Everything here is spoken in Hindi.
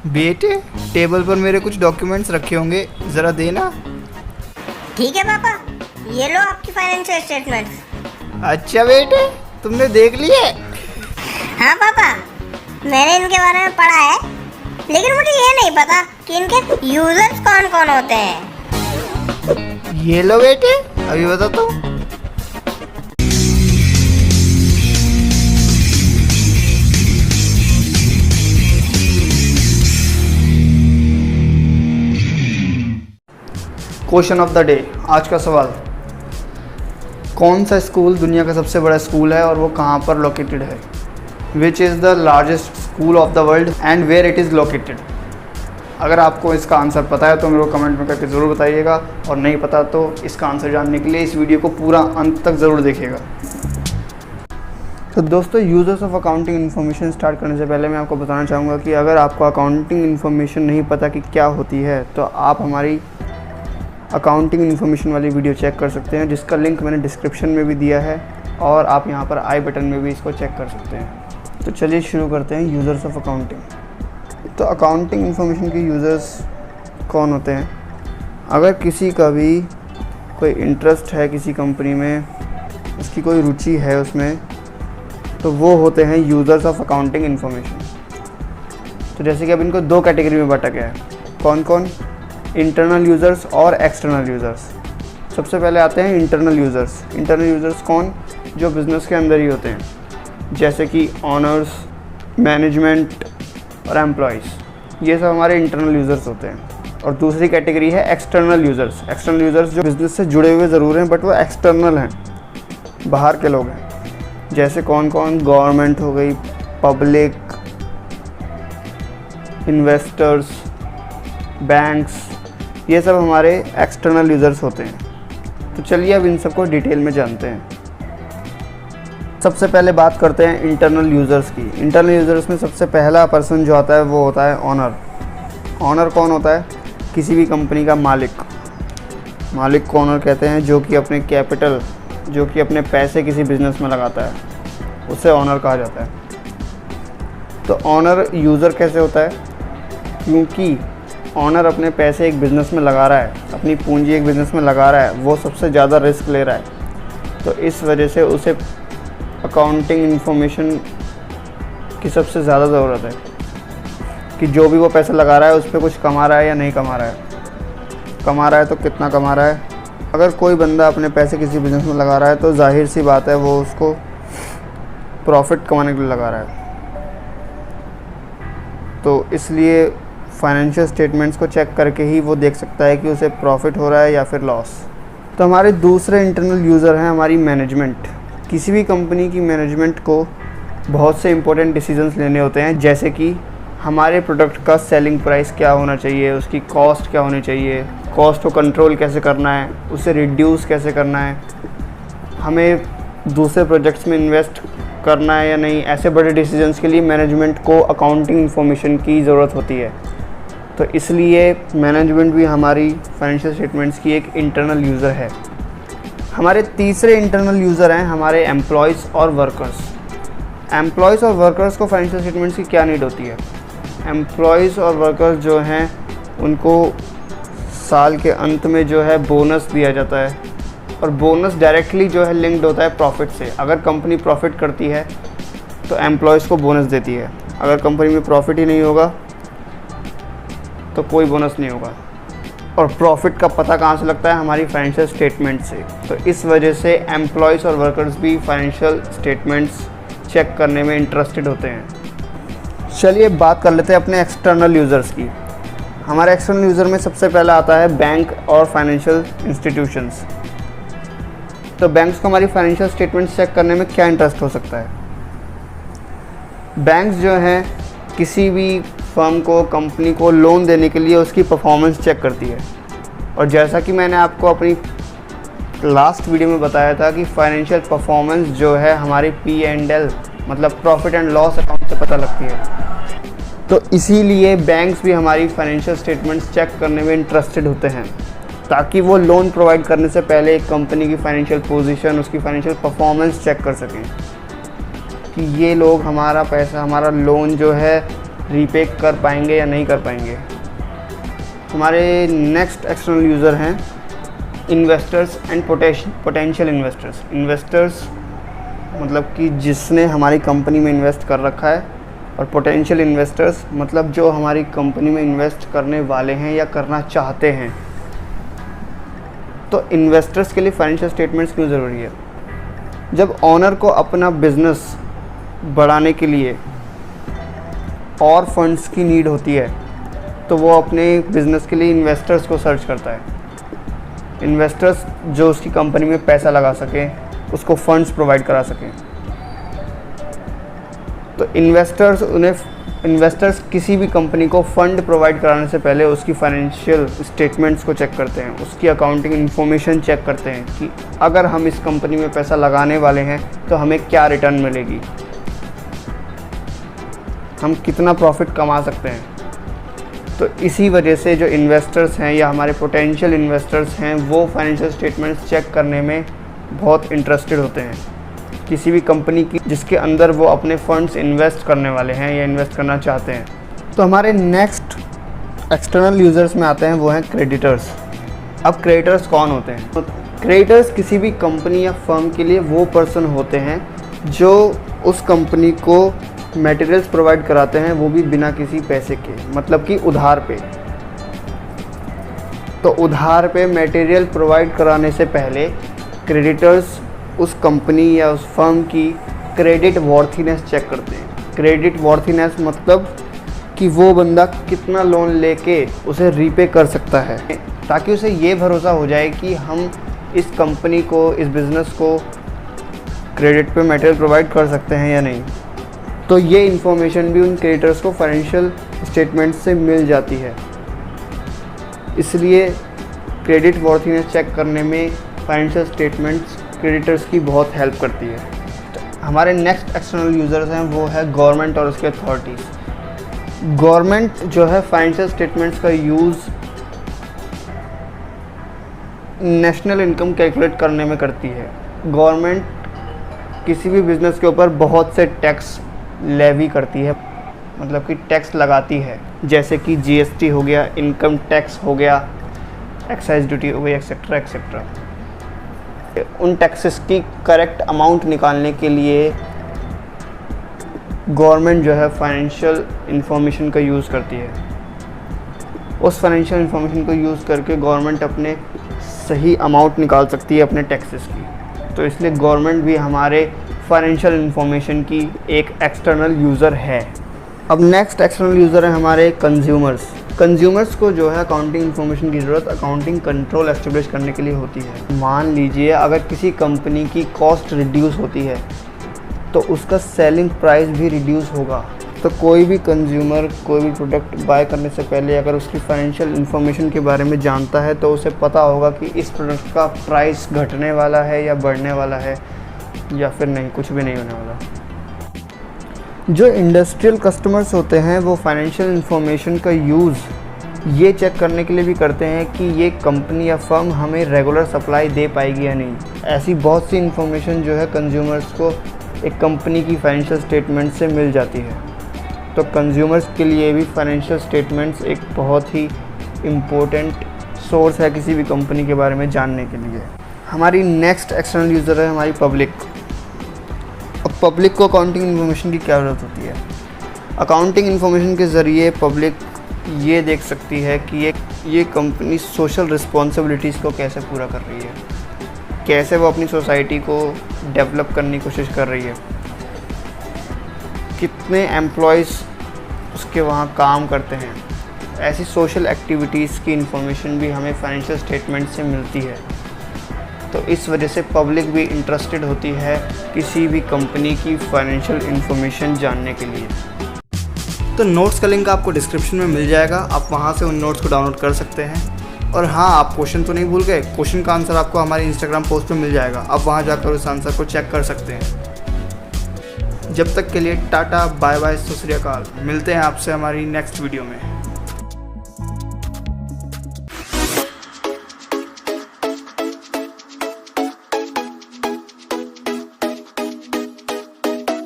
बेटे, टेबल पर मेरे कुछ डॉक्यूमेंट्स रखे होंगे, ज़रा देना। ठीक है पापा, ये लो आपकी फाइनेंशियल स्टेटमेंट्स। अच्छा बेटे, तुमने देख लिए? हाँ पापा, मैंने इनके बारे में पढ़ा है, लेकिन मुझे ये नहीं पता कि इनके यूजर्स कौन कौन होते हैं। ये लो बेटे, अभी बताता हूँ। क्वेश्चन ऑफ द डे, आज का सवाल, कौन सा स्कूल दुनिया का सबसे बड़ा स्कूल है और वो कहाँ पर लोकेटेड है? Which is the largest school of the world and where it is located? अगर आपको इसका आंसर पता है तो मेरे को कमेंट में करके ज़रूर बताइएगा, और नहीं पता तो इसका आंसर जानने के लिए इस वीडियो को पूरा अंत तक ज़रूर देखिएगा। तो दोस्तों, users of accounting information start करने से पहले मैं आपको बताना चाहूँगा कि अगर आपको अकाउंटिंग इन्फॉर्मेशन नहीं पता कि क्या होती है तो आप हमारी अकाउंटिंग इन्फॉर्मेशन वाली वीडियो चेक कर सकते हैं, जिसका लिंक मैंने डिस्क्रिप्शन में भी दिया है, और आप यहाँ पर आई बटन में भी इसको चेक कर सकते हैं। तो चलिए शुरू करते हैं यूज़र्स ऑफ अकाउंटिंग। तो अकाउंटिंग इन्फॉर्मेशन के यूज़र्स कौन होते हैं? अगर किसी का भी कोई इंटरेस्ट है किसी कंपनी में, उसकी कोई रुचि है उसमें, तो वो होते हैं यूज़र्स ऑफ अकाउंटिंग इन्फॉर्मेशन। तो जैसे कि अब इनको दो कैटेगरी में बांटा गया है। कौन कौन? इंटरनल यूज़र्स और एक्सटर्नल यूज़र्स। सबसे पहले आते हैं इंटरनल यूज़र्स। इंटरनल यूज़र्स कौन? जो बिज़नेस के अंदर ही होते हैं, जैसे कि ऑनर्स, मैनेजमेंट और एम्प्लॉयज़। ये सब हमारे इंटरनल यूज़र्स होते हैं। और दूसरी कैटेगरी है एक्सटर्नल यूज़र्स। एक्सटर्नल यूज़र्स जो बिज़नेस से जुड़े हुए ज़रूर हैं, बट वो एक्सटर्नल हैं, बाहर के लोग हैं। जैसे कौन कौन? गवर्नमेंट हो गई, पब्लिक, इन्वेस्टर्स, बैंक्स, ये सब हमारे एक्सटर्नल यूज़र्स होते हैं। तो चलिए अब इन सबको डिटेल में जानते हैं। सबसे पहले बात करते हैं इंटरनल यूज़र्स की। इंटरनल यूज़र्स में सबसे पहला पर्सन जो आता है वो होता है ऑनर। ऑनर कौन होता है? किसी भी कंपनी का मालिक। मालिक को ऑनर कहते हैं, जो कि अपने कैपिटल, जो कि अपने पैसे किसी बिज़नेस में लगाता है, उसे ऑनर कहा जाता है। तो ऑनर यूज़र कैसे होता है? क्योंकि ऑनर अपने पैसे एक बिज़नेस में लगा रहा है, अपनी पूंजी एक बिज़नेस में लगा रहा है, वो सबसे ज़्यादा रिस्क ले रहा है। तो इस वजह से उसे अकाउंटिंग इन्फॉर्मेशन की सबसे ज़्यादा ज़रूरत है कि जो भी वो पैसा लगा रहा है उस पर कुछ कमा रहा है या नहीं कमा रहा है। कमा रहा है तो कितना कमा रहा है। अगर कोई बंदा अपने पैसे किसी बिज़नेस में लगा रहा है तो जाहिर सी बात है वो उसको प्रॉफिट कमाने के लिए लगा रहा है। तो इसलिए फाइनेंशियल स्टेटमेंट्स को चेक करके ही वो देख सकता है कि उसे प्रॉफिट हो रहा है या फिर लॉस। तो हमारे दूसरे इंटरनल यूज़र हैं हमारी मैनेजमेंट। किसी भी कंपनी की मैनेजमेंट को बहुत से इंपॉर्टेंट डिसीजंस लेने होते हैं, जैसे कि हमारे प्रोडक्ट का सेलिंग प्राइस क्या होना चाहिए, उसकी कॉस्ट क्या होनी चाहिए, कॉस्ट को कंट्रोल कैसे करना है, उसे रिड्यूस कैसे करना है, हमें दूसरे प्रोजेक्ट्स में इन्वेस्ट करना है या नहीं। ऐसे बड़े डिसीजंस के लिए मैनेजमेंट को अकाउंटिंग इन्फॉर्मेशन की ज़रूरत होती है। तो इसलिए मैनेजमेंट भी हमारी फाइनेंशियल स्टेटमेंट्स की एक इंटरनल यूज़र है। हमारे तीसरे इंटरनल यूज़र हैं हमारे एम्प्लॉयज़ और वर्कर्स। एम्प्लॉयज़ और वर्कर्स को फाइनेंशियल स्टेटमेंट्स की क्या नीड होती है? एम्प्लॉयज़ और वर्कर्स जो हैं उनको साल के अंत में जो है बोनस दिया जाता है, और बोनस डायरेक्टली जो है लिंक्ड होता है प्रॉफिट से। अगर कंपनी प्रॉफिट करती है तो एम्प्लॉयज़ को बोनस देती है, अगर कंपनी में प्रॉफिट ही नहीं होगा तो कोई बोनस नहीं होगा। और प्रॉफिट का पता कहाँ से लगता है? हमारी फाइनेंशियल स्टेटमेंट से। तो इस वजह से एम्प्लॉयज़ और वर्कर्स भी फाइनेंशियल स्टेटमेंट्स चेक करने में इंटरेस्टेड होते हैं। चलिए बात कर लेते हैं अपने एक्सटर्नल यूज़र्स की। हमारे एक्सटर्नल यूज़र में सबसे पहला आता है बैंक और फाइनेंशियल इंस्टीट्यूशंस। तो बैंक्स को हमारी फाइनेंशियल स्टेटमेंट्स चेक करने में क्या इंटरेस्ट हो सकता है? बैंक्स जो हैं किसी भी फर्म को, कंपनी को लोन देने के लिए उसकी परफॉर्मेंस चेक करती है। और जैसा कि मैंने आपको अपनी लास्ट वीडियो में बताया था कि फाइनेंशियल परफॉर्मेंस जो है हमारी P&L मतलब प्रॉफिट एंड लॉस अकाउंट से पता लगती है। तो इसीलिए बैंक्स भी हमारी फाइनेंशियल स्टेटमेंट्स चेक करने में इंटरेस्टेड होते हैं, ताकि वो लोन प्रोवाइड करने से पहले एक कंपनी की फाइनेंशियल पोजीशन, उसकी फाइनेंशियल परफॉर्मेंस चेक कर सकें कि ये लोग हमारा पैसा, हमारा लोन जो है रीपे कर पाएंगे या नहीं कर पाएंगे। हमारे नेक्स्ट एक्सटर्नल यूज़र हैं investors and potential investors. Investors मतलब कि जिसने हमारी कंपनी में इन्वेस्ट कर रखा है, और पोटेंशियल इन्वेस्टर्स मतलब जो हमारी कंपनी में इन्वेस्ट करने वाले हैं या करना चाहते हैं। तो इन्वेस्टर्स के लिए फाइनेंशियल स्टेटमेंट्स क्यों ज़रूरी है? जब ऑनर को अपना बिजनेस बढ़ाने के लिए और फंड्स की नीड होती है तो वो अपने बिज़नेस के लिए इन्वेस्टर्स को सर्च करता है। इन्वेस्टर्स जो उसकी कंपनी में पैसा लगा सकें, उसको फंड्स प्रोवाइड करा सकें। तो इन्वेस्टर्स किसी भी कंपनी को फंड प्रोवाइड कराने से पहले उसकी फाइनेंशियल स्टेटमेंट्स को चेक करते हैं, उसकी अकाउंटिंग इन्फॉर्मेशन चेक करते हैं कि अगर हम इस कंपनी में पैसा लगाने वाले हैं तो हमें क्या रिटर्न मिलेगी, हम कितना प्रॉफिट कमा सकते हैं। तो इसी वजह से जो इन्वेस्टर्स हैं या हमारे पोटेंशियल इन्वेस्टर्स हैं वो फाइनेंशियल स्टेटमेंट्स चेक करने में बहुत इंटरेस्टेड होते हैं, किसी भी कंपनी की जिसके अंदर वो अपने फंड्स इन्वेस्ट करने वाले हैं या इन्वेस्ट करना चाहते हैं। तो हमारे नेक्स्ट एक्सटर्नल यूज़र्स में आते हैं, वो हैं क्रेडिटर्स। अब क्रेडिटर्स कौन होते हैं? तो क्रेडिटर्स किसी भी कंपनी या फर्म के लिए वो पर्सन होते हैं जो उस कंपनी को मटेरियल्स प्रोवाइड कराते हैं, वो भी बिना किसी पैसे के, मतलब कि उधार पे। तो उधार पे मटेरियल प्रोवाइड कराने से पहले क्रेडिटर्स उस कंपनी या उस फर्म की क्रेडिट वॉर्थीनेस चेक करते हैं। क्रेडिट वॉर्थीनेस मतलब कि वो बंदा कितना लोन लेके उसे रीपे कर सकता है, ताकि उसे ये भरोसा हो जाए कि हम इस कंपनी को, इस बिज़नेस को क्रेडिट पे मटेरियल प्रोवाइड कर सकते हैं या नहीं। तो ये इन्फॉर्मेशन भी उन क्रेडिटर्स को फाइनेंशियल स्टेटमेंट से मिल जाती है। इसलिए क्रेडिट वॉर्थीनेस चेक करने में फाइनेंशियल स्टेटमेंट्स क्रेडिटर्स की बहुत हेल्प करती है। तो हमारे नेक्स्ट एक्सटर्नल यूज़र्स हैं, वो है गवर्नमेंट और उसके अथॉरिटीज़। गवर्नमेंट जो है फाइनेंशियल स्टेटमेंट्स का यूज़ नेशनल इनकम कैलकुलेट करने में करती है। गवर्नमेंट किसी भी बिज़नेस के ऊपर बहुत से टैक्स लेवी करती है, मतलब कि टैक्स लगाती है, जैसे कि जीएसटी हो गया, इनकम टैक्स हो गया, एक्साइज ड्यूटी हो गई, एक्सेट्रा एक्सेट्रा। उन टैक्सेस की करेक्ट अमाउंट निकालने के लिए गवर्नमेंट जो है फाइनेंशियल इंफॉर्मेशन का यूज़ करती है। उस फाइनेंशियल इंफॉर्मेशन को यूज़ करके गवर्नमेंट अपने सही अमाउंट निकाल सकती है अपने टैक्सेस की। तो इसलिए गवर्नमेंट भी हमारे फाइनेंशियल इंफॉर्मेशन की एक एक्सटर्नल यूज़र है। अब नेक्स्ट एक्सटर्नल यूज़र है हमारे कंज्यूमर्स। कंज्यूमर्स को जो है अकाउंटिंग इन्फॉर्मेशन की ज़रूरत अकाउंटिंग कंट्रोल एस्टेब्लिश करने के लिए होती है। मान लीजिए अगर किसी कंपनी की कॉस्ट रिड्यूस होती है तो उसका सेलिंग प्राइस भी रिड्यूस होगा। तो कोई भी कंज्यूमर कोई भी प्रोडक्ट बाय करने से पहले अगर उसकी फाइनेंशियल इन्फॉर्मेशन के बारे में जानता है तो उसे पता होगा कि इस प्रोडक्ट का प्राइस घटने वाला है या बढ़ने वाला है या फिर नहीं, कुछ भी नहीं होने वाला। जो इंडस्ट्रियल कस्टमर्स होते हैं वो फाइनेंशियल इन्फॉर्मेशन का यूज़ ये चेक करने के लिए भी करते हैं कि ये कंपनी या फर्म हमें रेगुलर सप्लाई दे पाएगी या नहीं। ऐसी बहुत सी इन्फॉर्मेशन जो है कंज्यूमर्स को एक कंपनी की फाइनेंशियल स्टेटमेंट से मिल जाती है। तो कंज्यूमर्स के लिए भी फाइनेंशियल स्टेटमेंट्स एक बहुत ही इम्पोर्टेंट सोर्स है किसी भी कंपनी के बारे में जानने के लिए। हमारी नेक्स्ट एक्सटर्नल यूज़र है हमारी पब्लिक। अब पब्लिक को अकाउंटिंग इन्फॉर्मेशन की क्या ज़रूरत होती है? अकाउंटिंग इन्फॉर्मेशन के ज़रिए पब्लिक ये देख सकती है कि ये कंपनी सोशल रिस्पॉन्सिबिलिटीज़ को कैसे पूरा कर रही है, कैसे वो अपनी सोसाइटी को डेवलप करने की कोशिश कर रही है, कितने एम्प्लॉयज़ उसके वहाँ काम करते हैं। ऐसी सोशल एक्टिविटीज़ की इन्फॉर्मेशन भी हमें फाइनेंशियल स्टेटमेंट से मिलती है। तो इस वजह से पब्लिक भी इंटरेस्टेड होती है किसी भी कंपनी की फाइनेंशियल इन्फॉर्मेशन जानने के लिए। तो नोट्स का लिंक आपको डिस्क्रिप्शन में मिल जाएगा, आप वहाँ से उन नोट्स को डाउनलोड कर सकते हैं। और हाँ, आप क्वेश्चन तो नहीं भूल गए, क्वेश्चन का आंसर आपको हमारे इंस्टाग्राम पोस्ट पे मिल जाएगा, आप वहाँ जाकर उस आंसर को चेक कर सकते हैं। जब तक के लिए टाटा, बाय बाय, सत श्री अकाल। मिलते हैं आपसे हमारी नेक्स्ट वीडियो में।